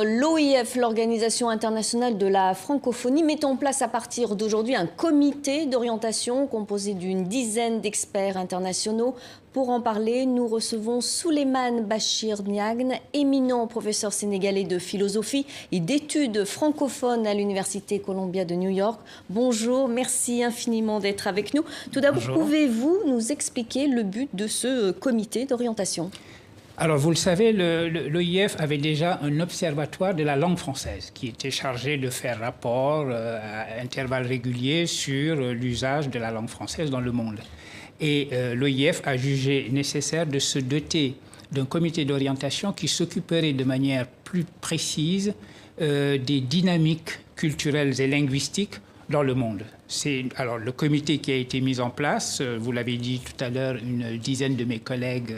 L'OIF, l'Organisation internationale de la francophonie, met en place à partir d'aujourd'hui un comité d'orientation composé d'une dizaine d'experts internationaux. Pour en parler, nous recevons Souleymane Bachir Niagne, éminent professeur sénégalais de philosophie et d'études francophones à l'Université Columbia de New York. Bonjour, merci infiniment d'être avec nous. Tout d'abord, pouvez-vous nous expliquer le but de ce comité d'orientation ? Alors, vous le savez, l'OIF avait déjà un observatoire de la langue française qui était chargé de faire rapport à intervalles réguliers sur l'usage de la langue française dans le monde. Et l'OIF a jugé nécessaire de se doter d'un comité d'orientation qui s'occuperait de manière plus précise des dynamiques culturelles et linguistiques dans le monde. Alors, le comité qui a été mis en place, vous l'avez dit tout à l'heure, une dizaine de mes collègues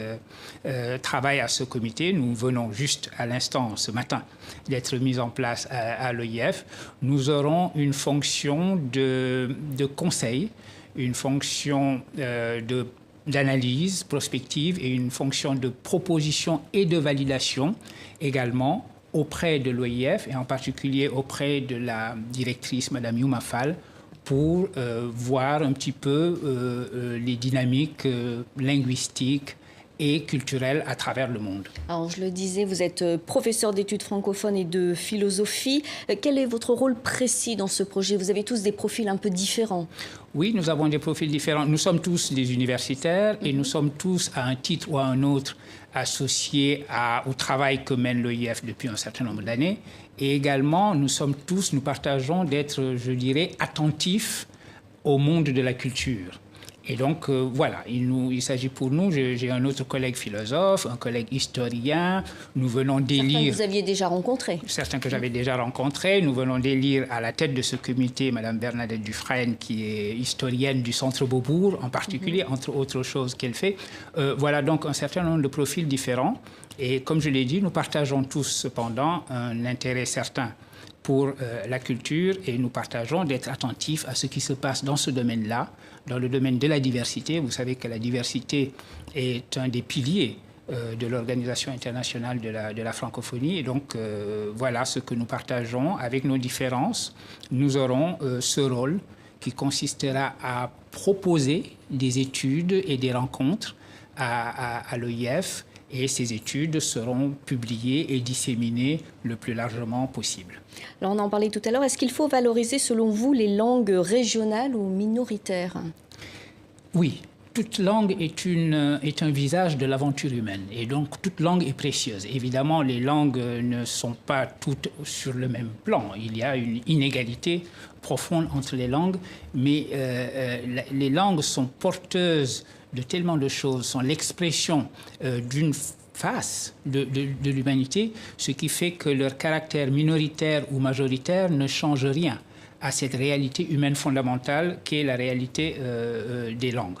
travaillent à ce comité. Nous venons juste à l'instant, ce matin, d'être mis en place à l'OIF. Nous aurons une fonction de conseil, une fonction d'analyse prospective et une fonction de proposition et de validation également auprès de l'OIF et en particulier auprès de la directrice, Mme Youma Fall, pour voir un petit peu les dynamiques linguistiques et culturelles à travers le monde. Alors, je le disais, vous êtes professeur d'études francophones et de philosophie. Quel est votre rôle précis dans ce projet? Vous avez tous des profils un peu différents. Oui, nous avons des profils différents. Nous sommes tous des universitaires et nous sommes tous, à un titre ou à un autre, associés au travail que mène l'OIF depuis un certain nombre d'années. Et également, nous partageons d'être, je dirais, attentifs au monde de la culture. Et donc, voilà, il s'agit pour nous, j'ai un autre collègue philosophe, un collègue historien, nous venons d'élire... Certains que vous aviez déjà rencontrés. Certains que j'avais déjà rencontrés. Nous venons d'élire à la tête de ce comité Mme Bernadette Dufresne, qui est historienne du Centre Beaubourg, en particulier, entre autres choses qu'elle fait. Voilà donc un certain nombre de profils différents. Et comme je l'ai dit, nous partageons tous cependant un intérêt certain pour la culture et nous partageons d'être attentifs à ce qui se passe dans ce domaine-là, dans le domaine de la diversité. Vous savez que la diversité est un des piliers de l'Organisation internationale de la francophonie. Et donc, voilà ce que nous partageons. Avec nos différences, nous aurons ce rôle qui consistera à proposer des études et des rencontres à l'OIF. Et ces études seront publiées et disséminées le plus largement possible. Alors, on en parlait tout à l'heure. Est-ce qu'il faut valoriser, selon vous, les langues régionales ou minoritaires? Oui. Toute langue est un visage de l'aventure humaine et donc toute langue est précieuse. Évidemment, les langues ne sont pas toutes sur le même plan. Il y a une inégalité profonde entre les langues, mais les langues sont porteuses de tellement de choses, sont l'expression d'une face de l'humanité, ce qui fait que leur caractère minoritaire ou majoritaire ne change rien à cette réalité humaine fondamentale qu'est la réalité des langues.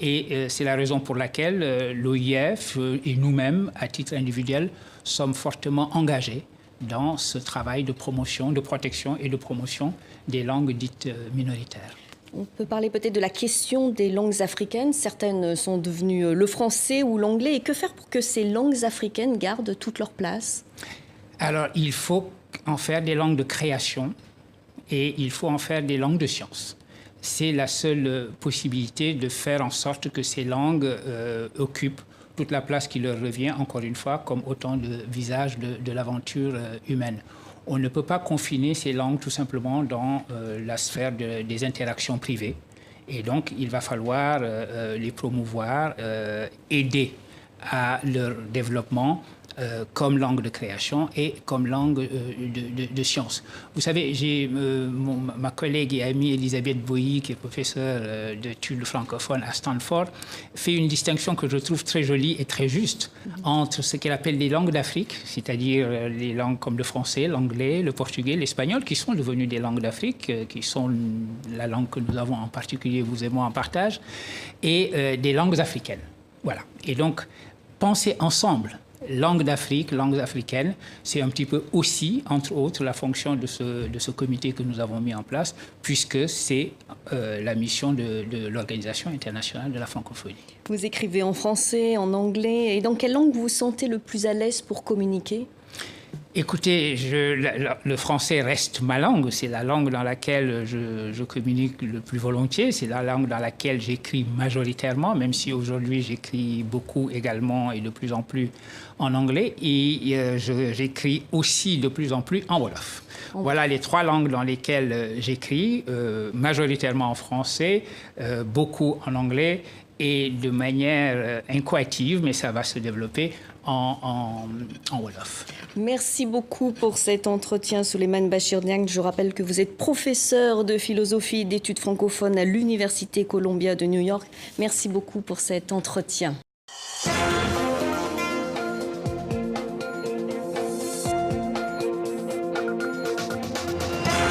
Et c'est la raison pour laquelle l'OIF et nous-mêmes, à titre individuel, sommes fortement engagés dans ce travail de promotion, de protection et de promotion des langues dites minoritaires. On peut parler peut-être de la question des langues africaines. Certaines sont devenues le français ou l'anglais. Et que faire pour que ces langues africaines gardent toute leur place? Alors, il faut en faire des langues de création et il faut en faire des langues de science. C'est la seule possibilité de faire en sorte que ces langues occupent toute la place qui leur revient, encore une fois, comme autant de visages de l'aventure humaine. On ne peut pas confiner ces langues tout simplement dans la sphère des interactions privées. Et donc, il va falloir les promouvoir, aider à leur développement comme langue de création et comme langue de science. Vous savez, j'ai ma collègue et amie Elisabeth Boilly, qui est professeure d'études francophones à Stanford, fait une distinction que je trouve très jolie et très juste entre ce qu'elle appelle les langues d'Afrique, c'est-à-dire les langues comme le français, l'anglais, le portugais, l'espagnol, qui sont devenues des langues d'Afrique, qui sont la langue que nous avons en particulier, vous et moi, en partage, et des langues africaines. Voilà. Et donc, penser ensemble langues d'Afrique, langues africaines. C'est un petit peu aussi, entre autres, la fonction de ce comité que nous avons mis en place, puisque c'est la mission de l'Organisation internationale de la francophonie. Vous écrivez en français, en anglais, et dans quelle langue vous vous sentez le plus à l'aise pour communiquer ? Écoutez, le français reste ma langue. C'est la langue dans laquelle je communique le plus volontiers. C'est la langue dans laquelle j'écris majoritairement, même si aujourd'hui j'écris beaucoup également et de plus en plus en anglais. Et j'écris aussi de plus en plus en wolof. Voilà les 3 langues dans lesquelles j'écris, majoritairement en français, beaucoup en anglais et de manière incoative, mais ça va se développer en wolof. Merci beaucoup pour cet entretien, Souleymane Bachir Niang. Je rappelle que vous êtes professeur de philosophie et d'études francophones à l'Université Columbia de New York. Merci beaucoup pour cet entretien.